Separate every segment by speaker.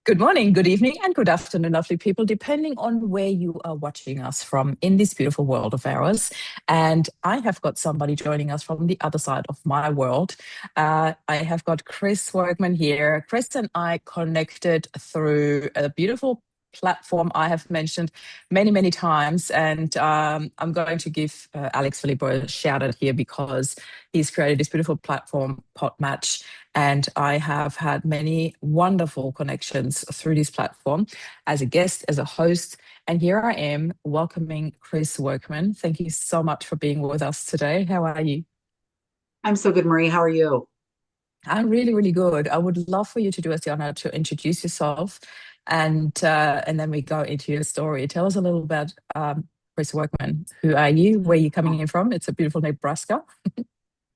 Speaker 1: Good morning, good evening, and good afternoon, lovely people, depending on where you are watching us from in this beautiful world of ours. And I have got somebody joining us from the other side of my world. I have got Chris Workman here. Chris and I connected through a beautiful platform I have mentioned many, many times. And I'm going to give Alex Filippo a shout out here because he's created this beautiful platform, Pot Match, and I have had many wonderful connections through this platform as a guest, as a host. And here I am welcoming Chris Workman. Thank you so much for being with us today. How are you?
Speaker 2: I'm so good, Marie. How are you?
Speaker 1: I'm really, really good. I would love for you to do us the honor to introduce yourself and then we go into your story. Tell us a little about Chris Workman. Who are you? Where are you coming
Speaker 2: Oh,
Speaker 1: in from? It's a beautiful Nebraska.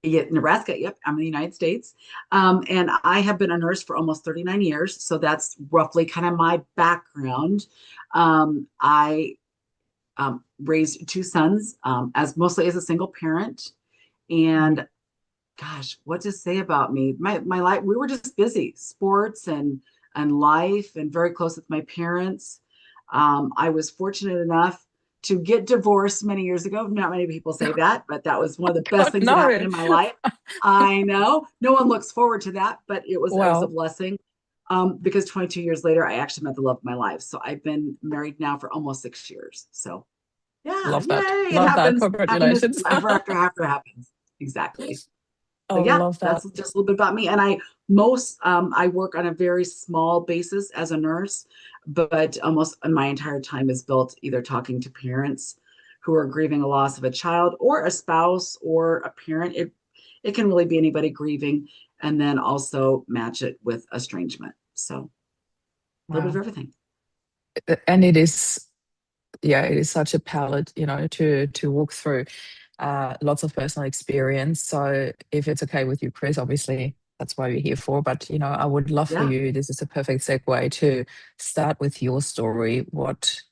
Speaker 2: yeah, Nebraska. Yep, I'm in the United States. And I have been a nurse for almost 39 years. So that's roughly kind of my background. I raised two sons as mostly as a single parent. And gosh, what to say about me? My life, we were just busy, sports and life, and very close with my parents. I was fortunate enough to get divorced many years ago. Not many people say that, but that was one of the best
Speaker 1: God,
Speaker 2: things that happened
Speaker 1: no.
Speaker 2: in my life. I know no one looks forward to that, but it was a
Speaker 1: Well,
Speaker 2: blessing. Because 22 years later, I actually met the love of my life. So I've been married now for almost 6 years. So yeah,
Speaker 1: love that.
Speaker 2: yay! It
Speaker 1: Love that.
Speaker 2: happens. Happiness
Speaker 1: Congratulations.
Speaker 2: ever after happens. Exactly.
Speaker 1: Oh,
Speaker 2: But yeah,
Speaker 1: love
Speaker 2: that's
Speaker 1: that.
Speaker 2: just a little bit about me. And I work on a very small basis as a nurse, but almost my entire time is built either talking to parents who are grieving a loss of a child or a spouse or a parent. It can really be anybody grieving, and then also match it with estrangement. So a little bit of
Speaker 1: Wow.
Speaker 2: everything.
Speaker 1: And it is, yeah, it is such a palette, to walk through lots of personal experience. So if it's okay with you, Chris, obviously that's why we're here for. But I would love for
Speaker 2: Yeah,
Speaker 1: you. This is a perfect segue to start with your story. What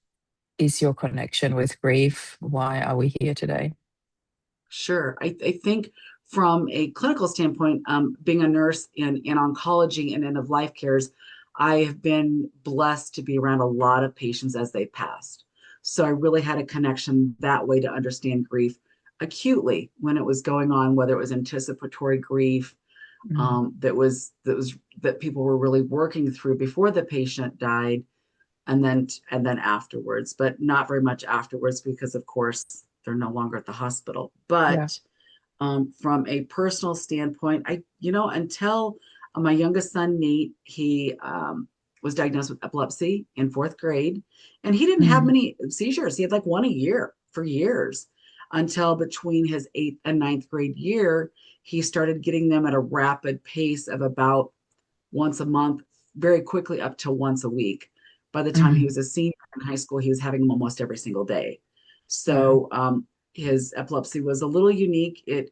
Speaker 1: is your connection with grief? Why are we here today?
Speaker 2: sure. I think from a clinical standpoint, being a nurse in oncology and end of life cares, I have been blessed to be around a lot of patients as they passed. So I really had a connection that way to understand grief acutely when it was going on, whether it was anticipatory grief,
Speaker 1: Mm,
Speaker 2: that people were really working through before the patient died, and then afterwards, but not very much afterwards because of course they're no longer at the hospital.
Speaker 1: yeah.
Speaker 2: But from a personal standpoint, until my youngest son Nate, he was diagnosed with epilepsy in fourth grade, and he didn't have
Speaker 1: Mm,
Speaker 2: many seizures. He had like one a year for years, until between his eighth and ninth grade year, he started getting them at a rapid pace of about once a month, very quickly up to once a week. By the time he
Speaker 1: mhm.
Speaker 2: was a senior in high school, he was having them almost every single day.
Speaker 1: Wow.
Speaker 2: So his epilepsy was a little unique. It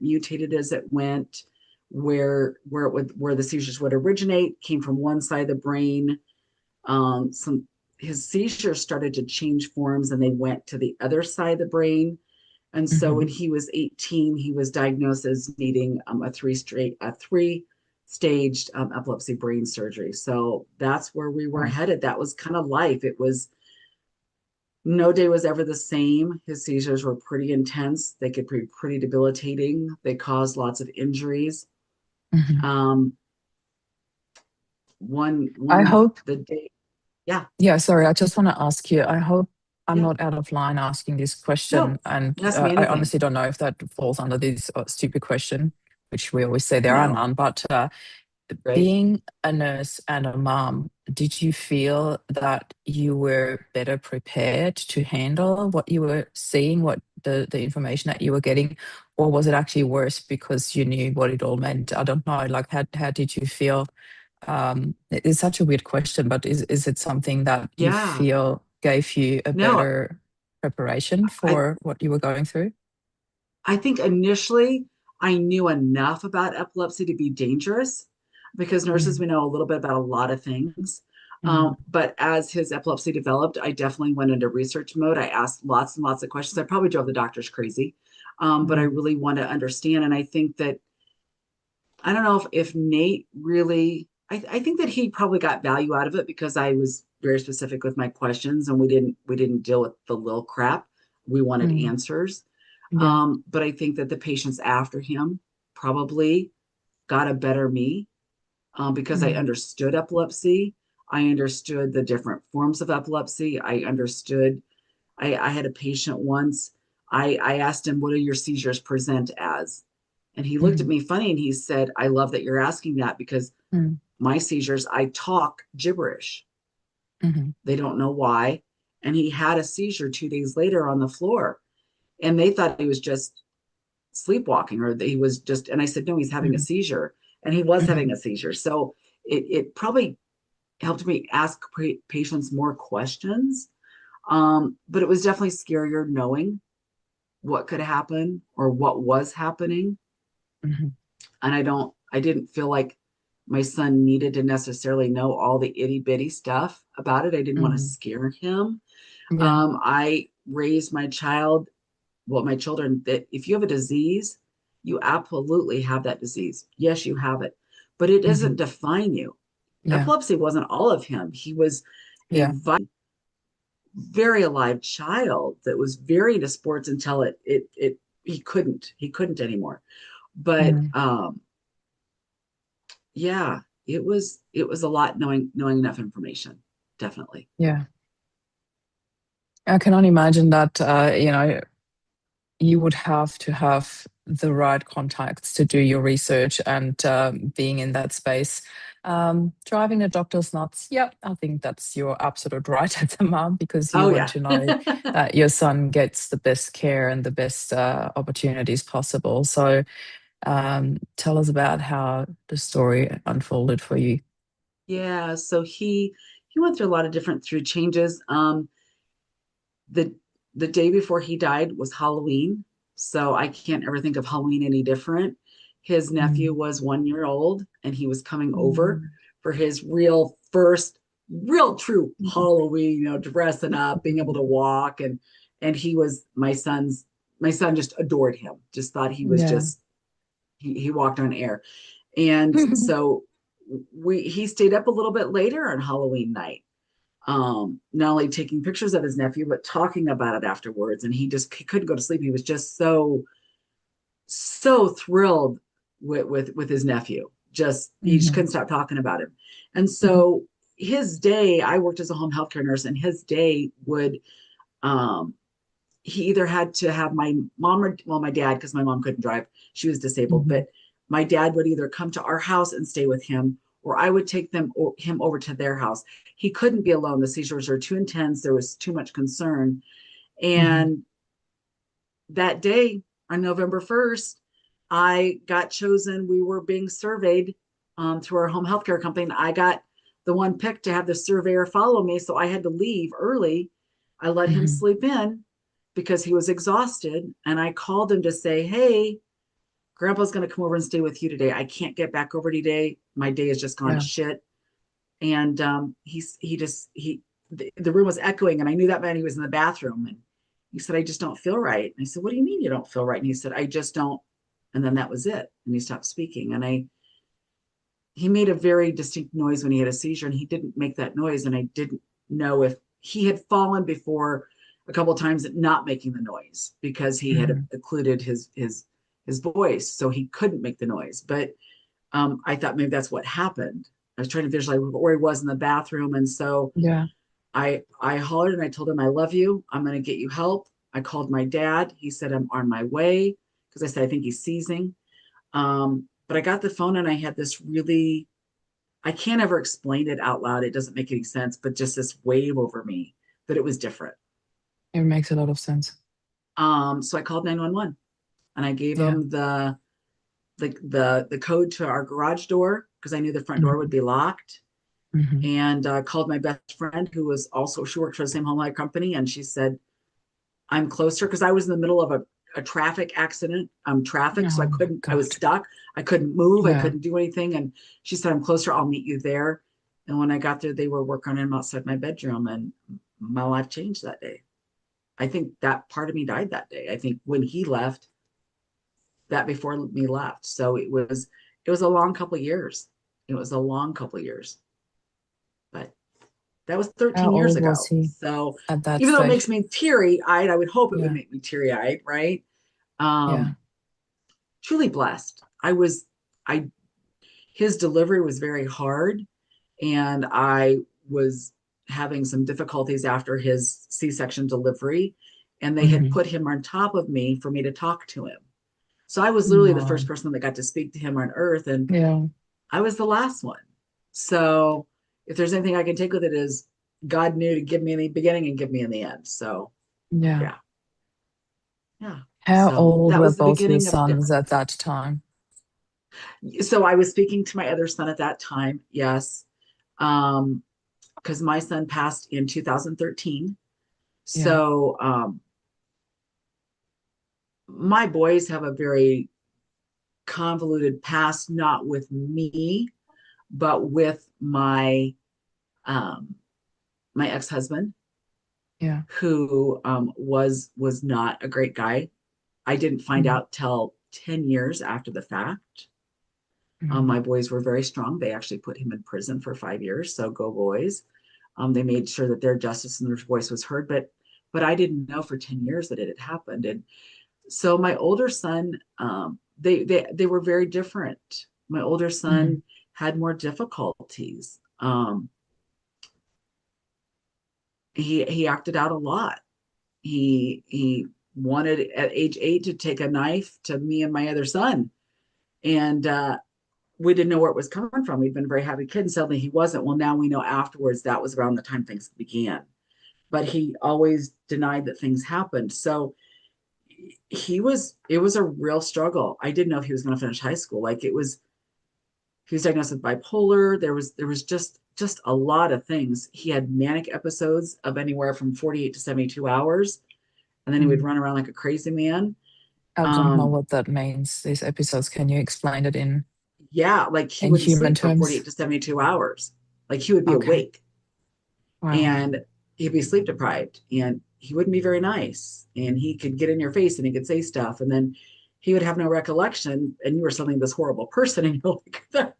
Speaker 2: mutated as it went, where the seizures would originate came from one side of the brain. Some His seizures started to change forms and they went to the other side of the brain. And so
Speaker 1: Mhm.
Speaker 2: when he was 18, he was diagnosed as needing a three staged epilepsy brain surgery. So that's where we were
Speaker 1: Wow.
Speaker 2: headed. That was kind of life. It was No day was ever the same. His seizures were pretty intense. They could be pretty debilitating. They caused lots of injuries.
Speaker 1: Mhm.
Speaker 2: Um,
Speaker 1: I
Speaker 2: one
Speaker 1: hope,
Speaker 2: the day, yeah,
Speaker 1: yeah, sorry, I just want to ask you, I hope I'm
Speaker 2: yeah,
Speaker 1: not out of line asking this
Speaker 2: no,
Speaker 1: question. And
Speaker 2: ask me
Speaker 1: I
Speaker 2: anything.
Speaker 1: honestly don't know if that falls under this stupid question, which we always say there are
Speaker 2: No,
Speaker 1: none. But
Speaker 2: right?
Speaker 1: being a nurse and a mom, did you feel that you were better prepared to handle what you were seeing, what the information that you were getting, or was it actually worse because you knew what it all meant? I don't know. Like, how did you feel? It's such a weird question, but is it something that you
Speaker 2: Yeah,
Speaker 1: feel gave you a
Speaker 2: no,
Speaker 1: better preparation
Speaker 2: I
Speaker 1: for what you were going through?
Speaker 2: I think initially I knew enough about epilepsy to be dangerous because nurses,
Speaker 1: Mm,
Speaker 2: we know a little bit about a lot of things.
Speaker 1: mm,
Speaker 2: But as his epilepsy developed, I definitely went into research mode. I asked lots and lots of questions. I probably drove the doctors crazy, but I
Speaker 1: mm,
Speaker 2: really want to understand. And I think that I don't know if Nate really. I think that he probably got value out of it because I was very specific with my questions, and we didn't deal with the little crap. We wanted
Speaker 1: Mm.
Speaker 2: answers.
Speaker 1: Yeah.
Speaker 2: But I think that the patients after him probably got a better me, because I
Speaker 1: Mm.
Speaker 2: understood epilepsy. I understood the different forms of epilepsy. I understood. I had a patient once. I asked him, "What do your seizures present as?" And he looked at
Speaker 1: Mhm.
Speaker 2: me funny and he said, "I love that you're asking that because
Speaker 1: Mm.
Speaker 2: my seizures, I talk gibberish.
Speaker 1: Mhm.
Speaker 2: They don't know why." And he had a seizure 2 days later on the floor, and they thought he was just sleepwalking or that he was just, and I said, "No, he's having a
Speaker 1: Mhm.
Speaker 2: seizure." And he was having
Speaker 1: Mhm.
Speaker 2: a seizure. So it probably helped me ask patients more questions. But it was definitely scarier knowing what could happen or what was happening.
Speaker 1: Mhm.
Speaker 2: And I didn't feel like my son needed to necessarily know all the itty bitty stuff about it. I didn't want to
Speaker 1: Mhm.
Speaker 2: scare him.
Speaker 1: Yeah.
Speaker 2: I raised my children, that if you have a disease, you absolutely have that disease. Yes, you have it, but it doesn't
Speaker 1: Mhm.
Speaker 2: define you.
Speaker 1: Yeah.
Speaker 2: Epilepsy wasn't all of him. He was a
Speaker 1: Yeah.
Speaker 2: very alive child that was very into sports until he couldn't anymore. But
Speaker 1: Mm.
Speaker 2: yeah, it was a lot knowing enough information, definitely.
Speaker 1: Yeah. I can only imagine that, you would have to have the right contacts to do your research and being in that space. Driving the doctor's nuts. Yeah, I think that's your absolute right as a mom because you
Speaker 2: Oh
Speaker 1: want
Speaker 2: yeah.
Speaker 1: to know that your son gets the best care and the best opportunities possible. So tell us about how the story unfolded for you.
Speaker 2: Yeah, so he went through a lot of different through changes. The the day before he died was Halloween, so I can't ever think of Halloween any different. His nephew
Speaker 1: Mm.
Speaker 2: was 1 year old, and he was coming over
Speaker 1: Mm.
Speaker 2: for his real first, real true Halloween. Dressing up, being able to walk, and he was my son just adored him. Just thought he was
Speaker 1: Yeah.
Speaker 2: just he walked on air, and so we he stayed up a little bit later on Halloween night, not only taking pictures of his nephew, but talking about it afterwards. And he couldn't go to sleep. He was just so thrilled with his nephew. Just he just
Speaker 1: Mhm.
Speaker 2: couldn't stop talking about him. And
Speaker 1: Mhm.
Speaker 2: so his day, I worked as a home healthcare nurse, and his day would um he either had to have my mom or well, my dad, because my mom couldn't drive, she was disabled,
Speaker 1: Mhm.
Speaker 2: but my dad would either come to our house and stay with him, or I would take him over to their house. He couldn't be alone. The seizures were too intense. There was too much concern.
Speaker 1: Mhm.
Speaker 2: And that day on November 1st, I got chosen. We were being surveyed through our home healthcare company. And I got the one picked to have the surveyor follow me. So I had to leave early. I let him
Speaker 1: Mhm.
Speaker 2: sleep in because he was exhausted. And I called him to say, "Hey, Grandpa's going to come over and stay with you today. I can't get back over today. My day has just gone to
Speaker 1: Yeah.
Speaker 2: shit." And the room was echoing, and I knew that meant he was in the bathroom. And he said, "I just don't feel right." And I said, "What do you mean you don't feel right?" And he said, "I just don't." And then that was it. And he stopped speaking. And he made a very distinct noise when he had a seizure, and he didn't make that noise. And I didn't know if he had fallen before a couple of times at not making the noise because he had
Speaker 1: Mhm.
Speaker 2: occluded his voice, so he couldn't make the noise. But I thought maybe that's what happened. I was trying to visualize where he was in the bathroom, and so
Speaker 1: Yeah.
Speaker 2: I hollered and I told him, "I love you. I'm going to get you help." I called my dad. He said, "I'm on my way," because I said, "I think he's seizing." But I got the phone and I had this really, I can't ever explain it out loud. It doesn't make any sense, but just this wave over me that it was different.
Speaker 1: It makes a lot of sense.
Speaker 2: So I called 911 and I gave
Speaker 1: Yeah.
Speaker 2: him the code to our garage door because I knew the front door would
Speaker 1: Mhm.
Speaker 2: be locked.
Speaker 1: Mhm.
Speaker 2: And called my best friend who was also, she worked for the same home life company, and she said, "I'm closer," because I was in the middle of a traffic accident, traffic, so
Speaker 1: Oh my
Speaker 2: I was
Speaker 1: God.
Speaker 2: stuck. I couldn't move, I
Speaker 1: Yeah.
Speaker 2: couldn't do anything. And she said, "I'm closer, I'll meet you there." And when I got there, they were working on him outside my bedroom, and my life changed that day. I think that part of me died that day. I think when he left, that before me left. So it was a long couple of years. It was a long couple of years, but that was 13
Speaker 1: How
Speaker 2: years
Speaker 1: old was
Speaker 2: ago.
Speaker 1: he
Speaker 2: So
Speaker 1: at that
Speaker 2: even though it makes
Speaker 1: stage?
Speaker 2: me teary-eyed, I would hope it would
Speaker 1: Yeah,
Speaker 2: make me teary-eyed, right?
Speaker 1: yeah.
Speaker 2: Um, Truly blessed. I his delivery was very hard, and I was having some difficulties after his C-section delivery, and they had
Speaker 1: Hmm.
Speaker 2: put him on top of me for me to talk to him. So I was literally the
Speaker 1: No.
Speaker 2: first person that got to speak to him on earth, and
Speaker 1: Yeah,
Speaker 2: I was the last one. So if there's anything I can take with it is God knew to give me in the beginning and give me in the end. So
Speaker 1: yeah.
Speaker 2: yeah, yeah.
Speaker 1: How
Speaker 2: So
Speaker 1: old
Speaker 2: that
Speaker 1: were
Speaker 2: was the
Speaker 1: both your
Speaker 2: beginning of
Speaker 1: sons at
Speaker 2: difference.
Speaker 1: that time?
Speaker 2: So I was speaking to my other son at that time, yes. Because my son passed in 2013.
Speaker 1: Yeah.
Speaker 2: So my boys have a very convoluted past, not with me, but with um, my ex-husband,
Speaker 1: Yeah.
Speaker 2: who was not a great guy. I didn't find
Speaker 1: Mm,
Speaker 2: out till 10 years after the fact.
Speaker 1: mm,
Speaker 2: My boys were very strong. They actually put him in prison for 5 years. So go boys. They made sure that their justice and their voice was heard, but I didn't know for 10 years that it had happened. And so my older son, they were very different. My older
Speaker 1: mm,
Speaker 2: son had more difficulties. He acted out a lot. He wanted at age 8 to take a knife to me and my other son, and we didn't know where it was coming from. We'd been a very happy kid, and suddenly he wasn't. Well, now we know afterwards that was around the time things began, but he always denied that things happened. So it was a real struggle. I didn't know if he was going to finish high school. Like it was, he was diagnosed with bipolar. There was just a lot of things. He had manic episodes of anywhere from 48 to 72 hours, and then he would
Speaker 1: mm.
Speaker 2: run around like a crazy man.
Speaker 1: I don't know
Speaker 2: Um,
Speaker 1: what that means, these episodes. Can you explain it
Speaker 2: yeah, like he
Speaker 1: in
Speaker 2: wouldn't
Speaker 1: human
Speaker 2: sleep for 48
Speaker 1: terms?
Speaker 2: to 72 hours. Like he would be
Speaker 1: Okay.
Speaker 2: awake
Speaker 1: Wow.
Speaker 2: and he'd be sleep deprived, and he wouldn't be very nice, and he could get in your face and he could say stuff, and then he would have no recollection, and you were suddenly this horrible person, and you're like,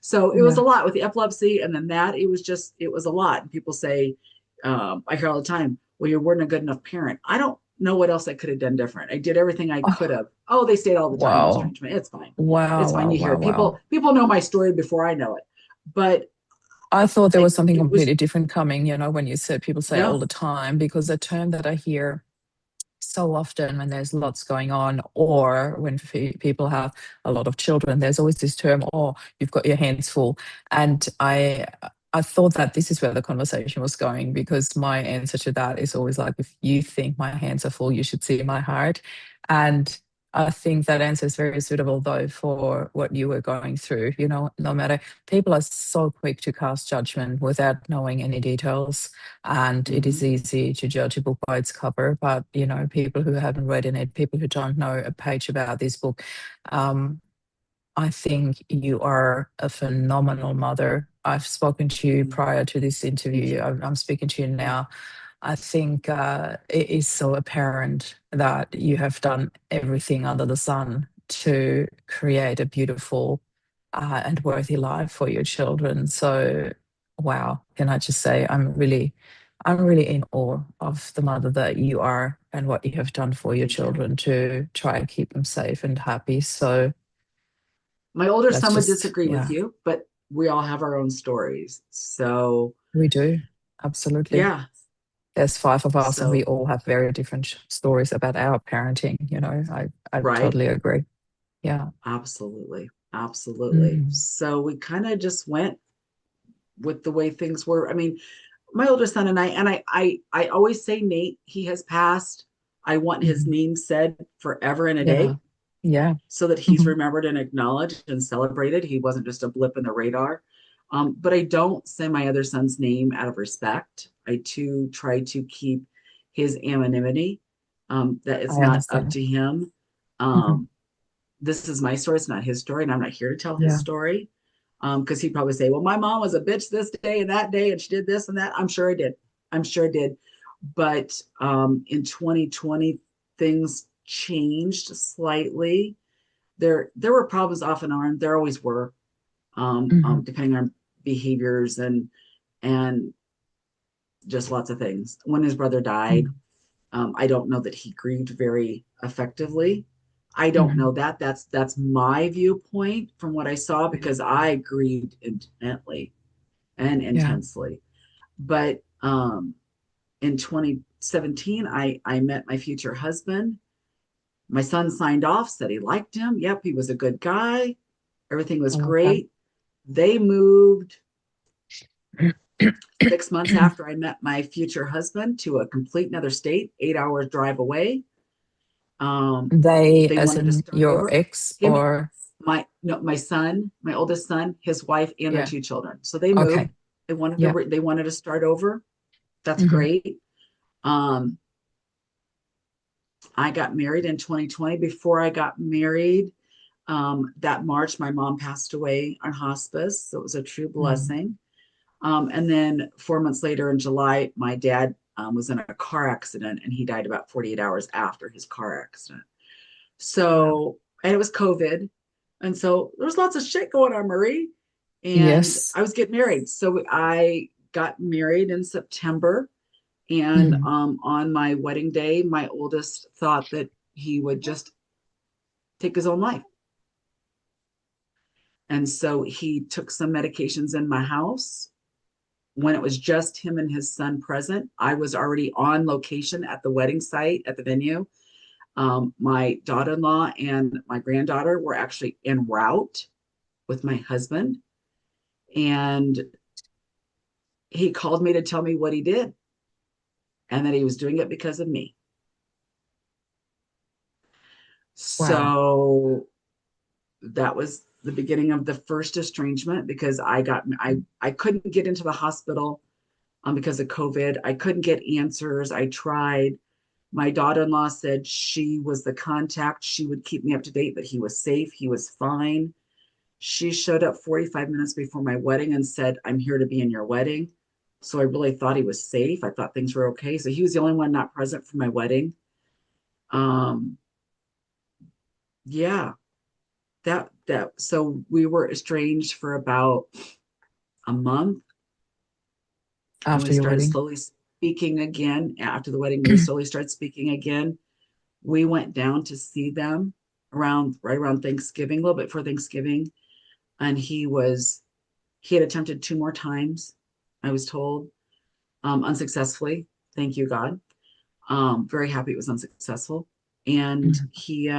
Speaker 2: so it was a
Speaker 1: Yeah.
Speaker 2: lot with the epilepsy, and then that it was a lot. And people say, I hear all the time, well, you weren't a good enough parent. I don't know what else I could have done different. I did everything I could
Speaker 1: Oh,
Speaker 2: have. Oh, they stayed all the time in
Speaker 1: wow.
Speaker 2: estrangement. It's fine.
Speaker 1: Wow,
Speaker 2: It's fine.
Speaker 1: wow,
Speaker 2: You hear
Speaker 1: wow,
Speaker 2: it.
Speaker 1: wow.
Speaker 2: People know my story before I know it. But
Speaker 1: I thought there was something
Speaker 2: it was
Speaker 1: completely different coming, when you said people say all
Speaker 2: no.
Speaker 1: the time, because the term that I hear so often when there's lots going on, or when people have a lot of children, there's always this term, oh, you've got your hands full. And I thought that this is where the conversation was going, because my answer to that is always like, if you think my hands are full, you should see my heart. And I think that answer is very suitable though for what you were going through. No matter, people are so quick to cast judgment without knowing any details, and it is
Speaker 2: Mhm.
Speaker 1: easy to judge a book by its cover. But people who haven't read in it, people who don't know a page about this book, um, I think you are a phenomenal mother. I've spoken to you
Speaker 2: Mhm.
Speaker 1: prior to this
Speaker 2: Thank
Speaker 1: interview.
Speaker 2: you.
Speaker 1: I'm speaking to you
Speaker 2: Yeah.
Speaker 1: now. I think it is so apparent that you have done everything under the sun to create a beautiful and worthy life for your children. So, wow, can I just say, I'm really in awe of the mother that you are and what you have done for your
Speaker 2: Thank you.
Speaker 1: children to try and keep them safe and happy. So
Speaker 2: My older
Speaker 1: that's
Speaker 2: son would
Speaker 1: just,
Speaker 2: disagree with
Speaker 1: yeah,
Speaker 2: you, but we all have our own stories. So
Speaker 1: we do. Absolutely.
Speaker 2: yeah.
Speaker 1: There's five of us and we
Speaker 2: So
Speaker 1: all have very different stories about our parenting. I
Speaker 2: right.
Speaker 1: totally agree. Yeah.
Speaker 2: Absolutely. Absolutely.
Speaker 1: Mm,
Speaker 2: So we kind of just went with the way things were. I mean, my older son and I always say Nate, he has passed. I want his
Speaker 1: mhm.
Speaker 2: name said forever and a
Speaker 1: Yeah.
Speaker 2: day
Speaker 1: Yeah.
Speaker 2: so that he's
Speaker 1: Mhm.
Speaker 2: remembered and acknowledged and celebrated. He wasn't just a blip in the radar. But I don't say my other son's name out of respect. I too try to keep his anonymity, that it's
Speaker 1: I
Speaker 2: not up
Speaker 1: understand.
Speaker 2: to him.
Speaker 1: Mhm.
Speaker 2: Um, this is my story. It's not his story. And I'm not here to tell his
Speaker 1: Yeah.
Speaker 2: story. Because he'd probably say, well, my mom was a bitch this day and that day, and she did this and that. I'm sure I did. I'm sure I did. But in 2020, things changed slightly. There were problems off and on. There always were.
Speaker 1: Hmm.
Speaker 2: depending on behaviors and just lots of things. When his brother died,
Speaker 1: Hmm.
Speaker 2: I don't know that he grieved very effectively. I don't
Speaker 1: Hmm.
Speaker 2: know that. That's my viewpoint from what I saw
Speaker 1: Hmm.
Speaker 2: because I grieved intently and
Speaker 1: Yeah.
Speaker 2: intensely. But in 2017, I met my future husband. My son signed off, said he liked him. Yep, he was a good guy. Everything was
Speaker 1: I love that.
Speaker 2: great. They moved 6 months after I met my future husband to a complete another state, 8 hours drive away.
Speaker 1: They,
Speaker 2: They
Speaker 1: as
Speaker 2: wanted to
Speaker 1: in
Speaker 2: start
Speaker 1: your
Speaker 2: over.
Speaker 1: ex,
Speaker 2: Him,
Speaker 1: or
Speaker 2: my no, my son, my oldest son, his wife, and their
Speaker 1: yeah.
Speaker 2: 2 children. So they moved.
Speaker 1: Okay. Yeah.
Speaker 2: They wanted to start over. That's
Speaker 1: Hmm.
Speaker 2: great. Um, I got married in 2020. Before I got married, that March, my mom passed away on hospice. So it was a true
Speaker 1: Hmm.
Speaker 2: blessing. And then 4 months later in July, my dad was in a car accident and he died about 48 hours after his car accident.
Speaker 1: Wow.
Speaker 2: So, and it was COVID. And so there was lots of shit going on, Marie. And
Speaker 1: Yes.
Speaker 2: I was getting married. So I got married in September. And
Speaker 1: Hmm.
Speaker 2: on my wedding day, my oldest thought that he would just take his own life. And so he took some medications in my house. When it was just him and his son present, I was already on location at the wedding site at the venue. My daughter in law and my granddaughter were actually en route with my husband. And he called me to tell me what he did and that he was doing it because of me.
Speaker 1: Wow.
Speaker 2: So that was the beginning of the first estrangement because I couldn't get into the hospital because of COVID. I couldn't get answers. I tried. My daughter-in-law said she was the contact. She would keep me up to date, but he was safe. He was fine. She showed up 45 minutes before my wedding and said, I'm here to be in your wedding. So I really thought he was safe. I thought things were okay. So he was the only one not present for my wedding. Um, yeah, so we were estranged for about a month and we
Speaker 1: After your
Speaker 2: started
Speaker 1: wedding.
Speaker 2: slowly speaking again. After the wedding, we slowly started speaking again. We went down to see them right around Thanksgiving, a little bit for Thanksgiving. And he had attempted 2 more times, I was told, unsuccessfully. Thank you, God. Very happy it was unsuccessful. And
Speaker 1: Mhm.
Speaker 2: he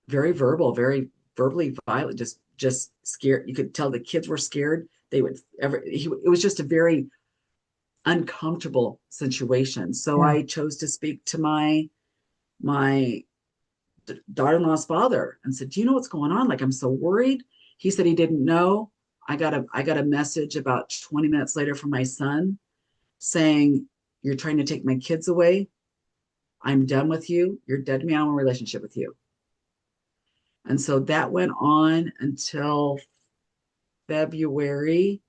Speaker 2: very verbal, very verbally violent, just scared. You could tell the kids were scared. They would it was just a very uncomfortable situation. So
Speaker 1: Yeah.
Speaker 2: I chose to speak to my daughter-in-law's father and said, "Do you know what's going on? Like, I'm so worried." He said he didn't know. I got a message about 20 minutes later from my son saying, "You're trying to take my kids away. I'm done with you. You're dead to me. I don't want a relationship with you." And so that went on until February,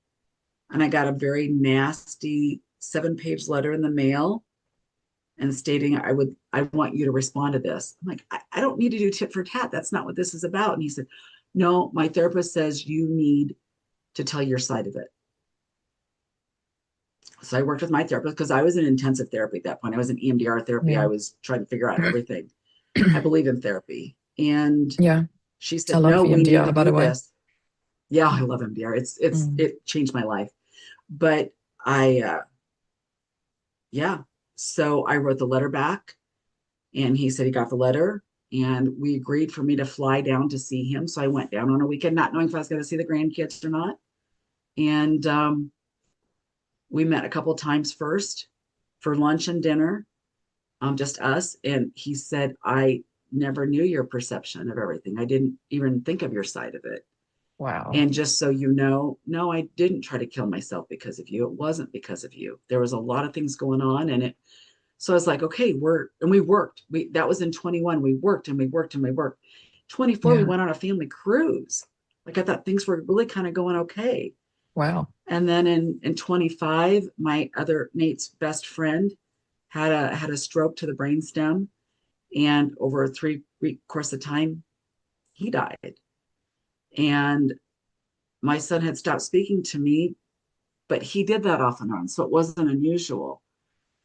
Speaker 2: and I got a very nasty 7-page letter in the mail and stating I want you to respond to this. I'm like, I don't need to do tit for tat. That's not what this is about. And he said, no, my therapist says you need to tell your side of it. So I worked with my therapist because I was in intensive therapy at that point. I was in EMDR therapy. I
Speaker 1: Yeah.
Speaker 2: was trying to figure out everything. I believe in therapy. And
Speaker 1: Yeah.
Speaker 2: she
Speaker 1: I
Speaker 2: said,
Speaker 1: love
Speaker 2: no, we need to
Speaker 1: EMDR, by
Speaker 2: do
Speaker 1: the way.
Speaker 2: this. Yeah, I love MDR.
Speaker 1: Mm.
Speaker 2: It changed my life. But I yeah. So I wrote the letter back and he said he got the letter and we agreed for me to fly down to see him. So I went down on a weekend, not knowing if I was going to see the grandkids or not. And we met a couple of times first for lunch and dinner, just us. And he said, I never knew your perception of everything. I didn't even think of your side of it.
Speaker 1: Wow.
Speaker 2: And just so you know, no, I didn't try to kill myself because of you. It wasn't because of you. There was a lot of things going on and it so I was like, okay, we worked. That was in 21. We worked and we worked and we worked. 24, we
Speaker 1: Yeah.
Speaker 2: went on a family cruise. Like I thought things were really kind of going okay.
Speaker 1: Wow.
Speaker 2: And then in 25, my other Nate's best friend had a stroke to the brainstem, and over a 3-week course of time, he died. And my son had stopped speaking to me, but he did that off and on. So it wasn't unusual.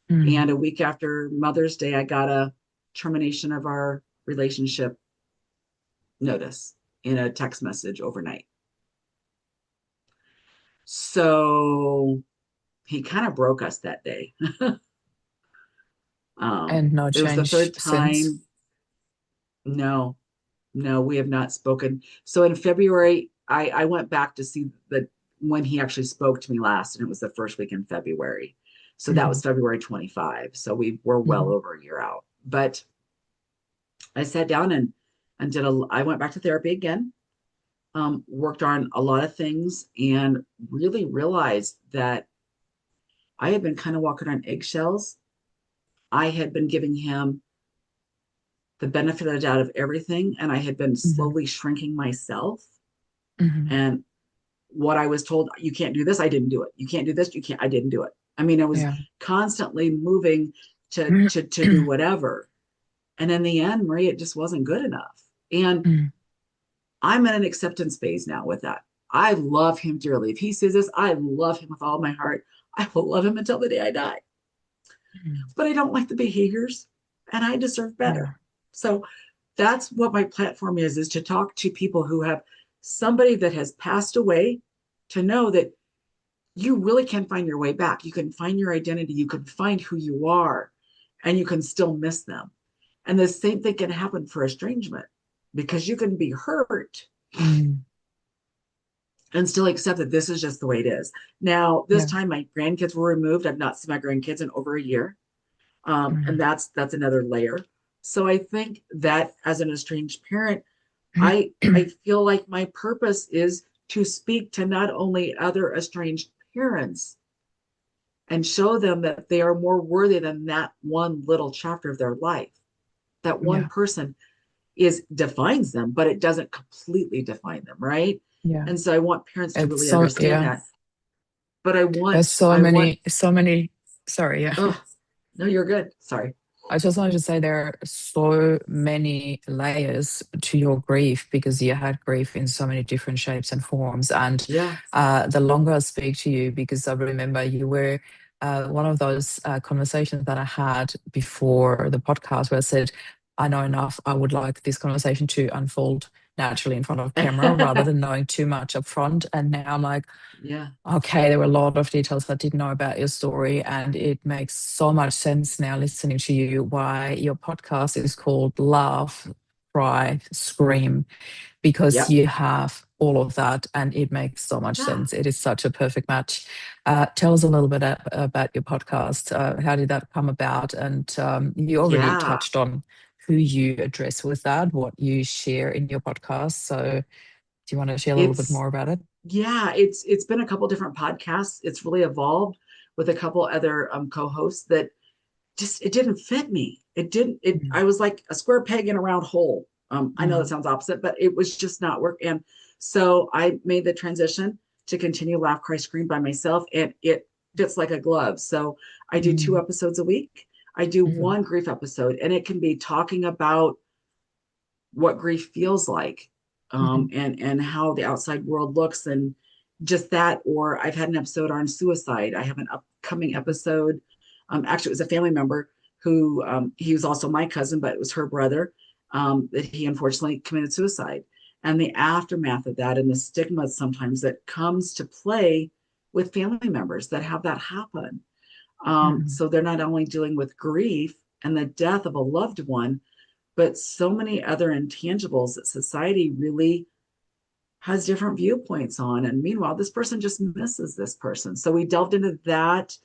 Speaker 1: Mm.
Speaker 2: And a week after Mother's Day, I got a termination of our relationship notice in a text message overnight. So he kind of broke us that day.
Speaker 1: And no
Speaker 2: It was the
Speaker 1: change
Speaker 2: third
Speaker 1: since.
Speaker 2: time. No, no, we have not spoken. So in February, I went back to see the when he actually spoke to me last, and it was the first week in February. So that
Speaker 1: Mm-hmm.
Speaker 2: was February 25. So we were well
Speaker 1: Mm-hmm.
Speaker 2: over a year out. But I sat down and I went back to therapy again, worked on a lot of things, and really realized that I had been kind of walking on eggshells. I had been giving him the benefit of the doubt of everything, and I had been
Speaker 1: Mm-hmm.
Speaker 2: slowly shrinking myself.
Speaker 1: Mm-hmm.
Speaker 2: And what I was told, you can't do this, I didn't do it. You can't do this, you can't, I didn't do it. I mean, I was
Speaker 1: Yeah.
Speaker 2: constantly moving to do whatever. And in the end, Marie, it just wasn't good enough. And
Speaker 1: Mm.
Speaker 2: I'm in an acceptance phase now with that. I love him dearly. If he says this, I love him with all my heart. I will love him until the day I die.
Speaker 1: Mm.
Speaker 2: But I don't like the behaviors and I deserve better.
Speaker 1: Yeah.
Speaker 2: So that's what my platform is to talk to people who have somebody that has passed away, to know that you really can find your way back. You can find your identity. You can find who you are, and you can still miss them. And the same thing can happen for estrangement, because you can be hurt
Speaker 1: Mm.
Speaker 2: and still accept that this is just the way it is. Now, this
Speaker 1: Yeah.
Speaker 2: time my grandkids were removed. I've not seen my grandkids in over a year. And
Speaker 1: Mm.
Speaker 2: that's another layer. So I think that as an estranged parent, I feel like my purpose is to speak to not only other estranged parents and show them that they are more worthy than that one little chapter of their life. That one
Speaker 1: Yeah.
Speaker 2: person is defines them, but it doesn't completely define them, right?
Speaker 1: Yeah.
Speaker 2: And so I want parents to
Speaker 1: It's
Speaker 2: really
Speaker 1: so,
Speaker 2: understand
Speaker 1: yeah.
Speaker 2: that. But
Speaker 1: There's
Speaker 2: I want,
Speaker 1: so many. Sorry, yeah.
Speaker 2: oh, no, you're good. Sorry.
Speaker 1: I just wanted to say there are so many layers to your grief because you had grief in so many different shapes and forms. And
Speaker 2: Yeah.
Speaker 1: the longer I speak to you, because I remember you were one of those conversations that I had before the podcast where I said, I know enough. I would like this conversation to unfold naturally in front of camera rather than knowing too much up front. And now I'm like,
Speaker 2: Yeah.
Speaker 1: okay, there were a lot of details I didn't know about your story, and it makes so much sense now listening to you why your podcast is called Laugh, Cry, Scream, because
Speaker 2: Yep.
Speaker 1: you have all of that, and it makes so much
Speaker 2: Yeah.
Speaker 1: sense. It is such a perfect match. Tell us a little bit about your podcast. How did that come about? And you already
Speaker 2: Yeah.
Speaker 1: touched on who you address with that, what you share in your podcast. So, do you want to share a little bit
Speaker 2: It's
Speaker 1: more about it?
Speaker 2: Yeah, it's been a couple different podcasts. It's really evolved with a couple other co-hosts that just it didn't fit me. It didn't it
Speaker 1: Mm.
Speaker 2: I was like a square peg in a round hole. I know that
Speaker 1: Mm.
Speaker 2: sounds opposite, but it was just not work. And so I made the transition to continue Laugh Cry Scream by myself, and it fits like a glove. So I do two
Speaker 1: Mm.
Speaker 2: episodes a week. I do
Speaker 1: Mhm.
Speaker 2: one grief episode, and it can be talking about what grief feels like,
Speaker 1: Mhm.
Speaker 2: and how the outside world looks, and just that. Or I've had an episode on suicide. I have an upcoming episode. Actually, it was a family member who, he was also my cousin, but it was her brother, that he unfortunately committed suicide, and the aftermath of that, and the stigma sometimes that comes to play with family members that have that happen.
Speaker 1: Mhm.
Speaker 2: So they're not only dealing with grief and the death of a loved one, but so many other intangibles that society really has different viewpoints on. And meanwhile, this person just misses this person. So we delved into that.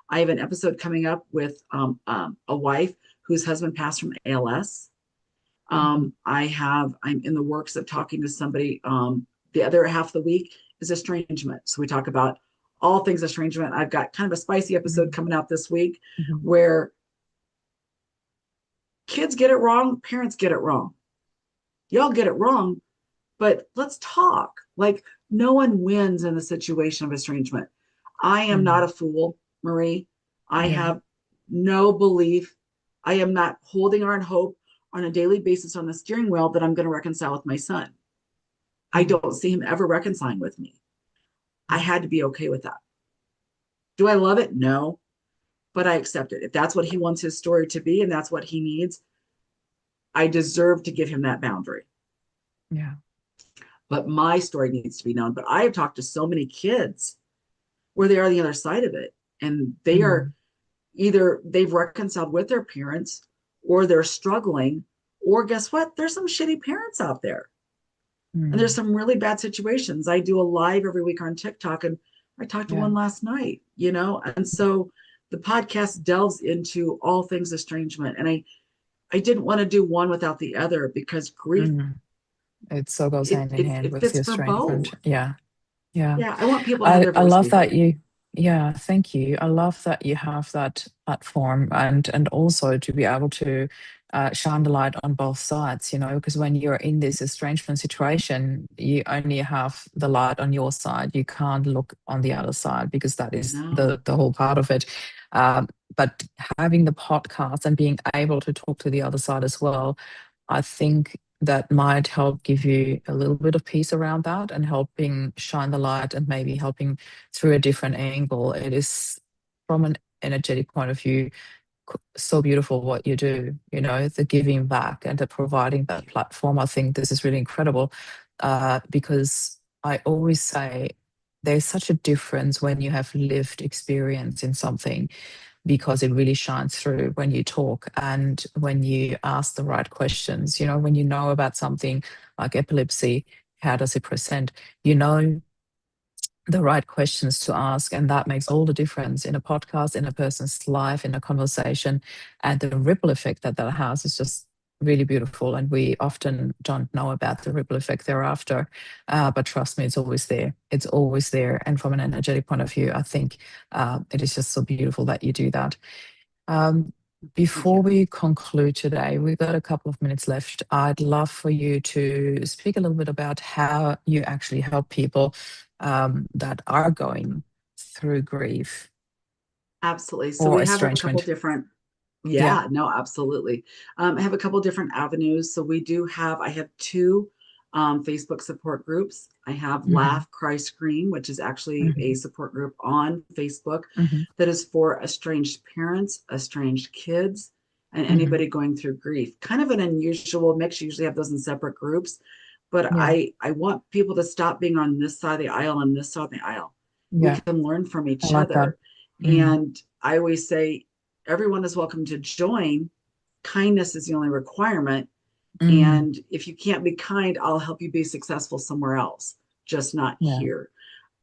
Speaker 2: I have an episode coming up with a wife whose husband passed from ALS.
Speaker 1: Mhm.
Speaker 2: I'm in the works of talking to somebody. The other half of the week is estrangement. So we talk about all things estrangement. I've got kind of a spicy episode
Speaker 1: Mhm.
Speaker 2: coming out this week
Speaker 1: Mhm.
Speaker 2: where kids get it wrong, parents get it wrong. Y'all get it wrong, but let's talk. Like, no one wins in the situation of estrangement. I am not a
Speaker 1: Mhm.
Speaker 2: fool, Marie. I
Speaker 1: Yeah.
Speaker 2: have no belief. I am not holding on hope on a daily basis on the steering wheel that I'm going to reconcile with my son. I don't see him ever reconciling with me. I
Speaker 1: Mm.
Speaker 2: had to be okay with that. Do I love it? No, but I accept it. If that's what he wants his story to be and that's what he needs, I deserve to give him that boundary.
Speaker 1: Yeah.
Speaker 2: But my story needs to be known. But I have talked to so many kids where they are on the other side of it, and they are
Speaker 1: Mm.
Speaker 2: either they've reconciled with their parents or they're struggling, or guess what? There's some shitty parents out there. And there's
Speaker 1: Mm.
Speaker 2: some really bad situations. I do a live every week on TikTok, and I talked to
Speaker 1: Yeah.
Speaker 2: one last night, and so the podcast delves into all things estrangement. And I didn't want to do one without the other because grief,
Speaker 1: Mm. It so goes
Speaker 2: it
Speaker 1: hand in
Speaker 2: it,
Speaker 1: hand
Speaker 2: it
Speaker 1: with the
Speaker 2: fits for
Speaker 1: estrangement.
Speaker 2: both.
Speaker 1: Yeah. Yeah.
Speaker 2: Yeah, I want people to have their
Speaker 1: I
Speaker 2: voice
Speaker 1: love
Speaker 2: be
Speaker 1: that
Speaker 2: heard.
Speaker 1: you, yeah, thank you. I love that you have that platform, and also to be able to shine the light on both sides, because when you're in this estrangement situation, you only have the light on your side. You can't look on the other side because that is
Speaker 2: No.
Speaker 1: the whole part of it. But having the podcast and being able to talk to the other side as well, I think that might help give you a little bit of peace around that and helping shine the light and maybe helping through a different angle. It is, from an energetic point of view, so beautiful what you do, the giving back and the providing that platform. I think this is really incredible because I always say there's such a difference when you have lived experience in something, because it really shines through when you talk and when you ask the right questions. When you know about something like epilepsy, how does it present? You know the right questions to ask, and that makes all the difference in a podcast, in a person's life, in a conversation. And the ripple effect that that has is just really beautiful, and we often don't know about the ripple effect thereafter. But trust me, it's always there. It's always there. And from an energetic point of view, I think it is just so beautiful that you do that. um,
Speaker 2: Thank
Speaker 1: before
Speaker 2: you.
Speaker 1: we conclude today, we've got a couple of minutes left. I'd love for you to speak a little bit about how you actually help people that are going through grief
Speaker 2: Absolutely. So
Speaker 1: or
Speaker 2: we have a couple
Speaker 1: estrangement.
Speaker 2: different,
Speaker 1: Yeah.
Speaker 2: yeah, no, absolutely. I have a couple different avenues. So I have two Facebook support groups. I have
Speaker 1: Hmm.
Speaker 2: Laugh, Cry, Scream, which is actually a
Speaker 1: Hmm.
Speaker 2: support group on Facebook
Speaker 1: Hmm.
Speaker 2: that is for estranged parents, estranged kids, and
Speaker 1: Hmm.
Speaker 2: anybody going through grief. Kind of an unusual mix. You usually have those in separate groups, but
Speaker 1: Yeah.
Speaker 2: I want people to stop being on this side of the aisle and this side of the aisle. We
Speaker 1: Yeah.
Speaker 2: can learn from
Speaker 1: I
Speaker 2: each
Speaker 1: like that.
Speaker 2: other.
Speaker 1: Mm.
Speaker 2: And I always say everyone is welcome to join. Kindness is the only requirement.
Speaker 1: Mm.
Speaker 2: And if you can't be kind, I'll help you be successful somewhere else, just not
Speaker 1: Yeah.
Speaker 2: here.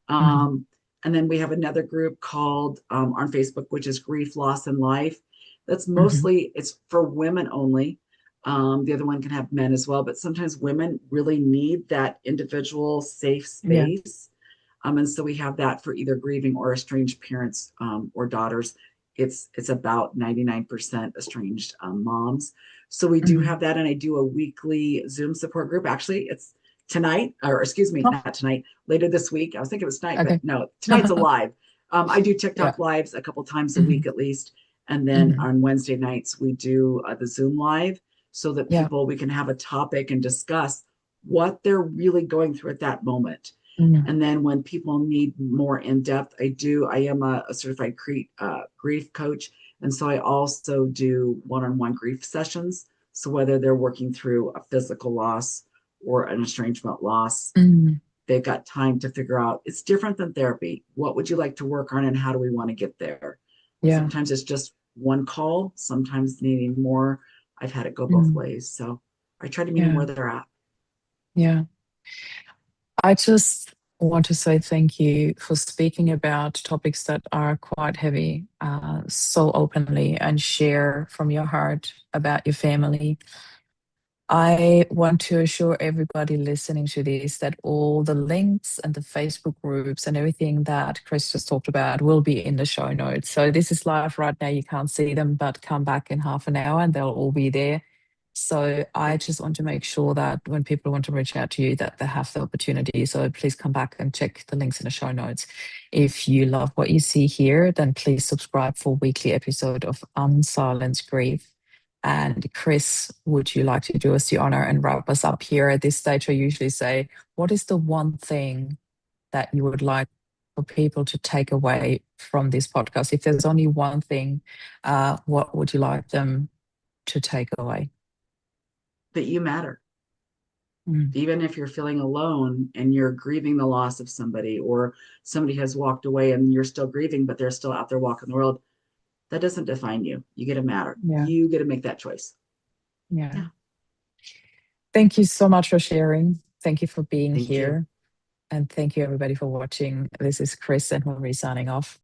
Speaker 1: Hmm.
Speaker 2: Um, and then we have another group called on Facebook, which is Grief, Loss, and Life. That's
Speaker 1: Hmm.
Speaker 2: mostly it's for women only. The other one can have men as well, but sometimes women really need that individual safe
Speaker 1: Yeah.
Speaker 2: space. And so we have that for either grieving or estranged parents or daughters. It's about 99% estranged moms. So we do
Speaker 1: Hmm.
Speaker 2: have that, and I do a weekly Zoom support group. Actually, it's tonight, or excuse me,
Speaker 1: Oh,
Speaker 2: not tonight, later this week. I was thinking it was tonight, but
Speaker 1: okay.
Speaker 2: no, tonight's a live. I do
Speaker 1: Yeah.
Speaker 2: TikTok lives a couple times a
Speaker 1: Hmm.
Speaker 2: week at least, and then
Speaker 1: Hmm.
Speaker 2: on Wednesday nights we do the Zoom live so that
Speaker 1: Yeah.
Speaker 2: we can have a topic and discuss what they're really going through at that moment.
Speaker 1: Hmm.
Speaker 2: And then when people need more in depth, I am a certified grief coach. And so I also do one on one grief sessions. So whether they're working through a physical loss or an estrangement loss,
Speaker 1: Hmm.
Speaker 2: they've got time to figure out it's different than therapy. What would you like to work on and how do we want to get there?
Speaker 1: Yeah.
Speaker 2: Sometimes it's just one call, sometimes needing more. I've had it go both
Speaker 1: Mm.
Speaker 2: ways. So I try to meet them
Speaker 1: Yeah.
Speaker 2: where they're at.
Speaker 1: Yeah. I just want to say thank you for speaking about topics that are quite heavy, so openly, and share from your heart about your family. I want to assure everybody listening to this that all the links and the Facebook groups and everything that Chris just talked about will be in the show notes. So this is live right now. You can't see them, but come back in half an hour and they'll all be there. So I
Speaker 2: Okay.
Speaker 1: just want to make sure that when people want to reach out to you, that they have the opportunity. So please come back and check the links in the show notes. If you love what you see here, then please subscribe for weekly episode of Unsilenced Grief. And Chris, would you like to do us the honor and wrap us up here? At this stage, I usually say, what is the one thing that you would like for people to take away from this podcast? If there's only one thing, what would you like them to take away?
Speaker 2: That you matter.
Speaker 1: Mm.
Speaker 2: Even if you're feeling alone and you're grieving the loss of somebody, or somebody has walked away and you're still grieving, but they're still out there walking the world, that doesn't define you. You get to matter.
Speaker 1: Yeah.
Speaker 2: You get to make that choice.
Speaker 1: Yeah. Thank you so much for sharing. Thank you for being
Speaker 2: Thank you.
Speaker 1: here. And thank you, everybody, for watching. This is Chris and Marie signing off.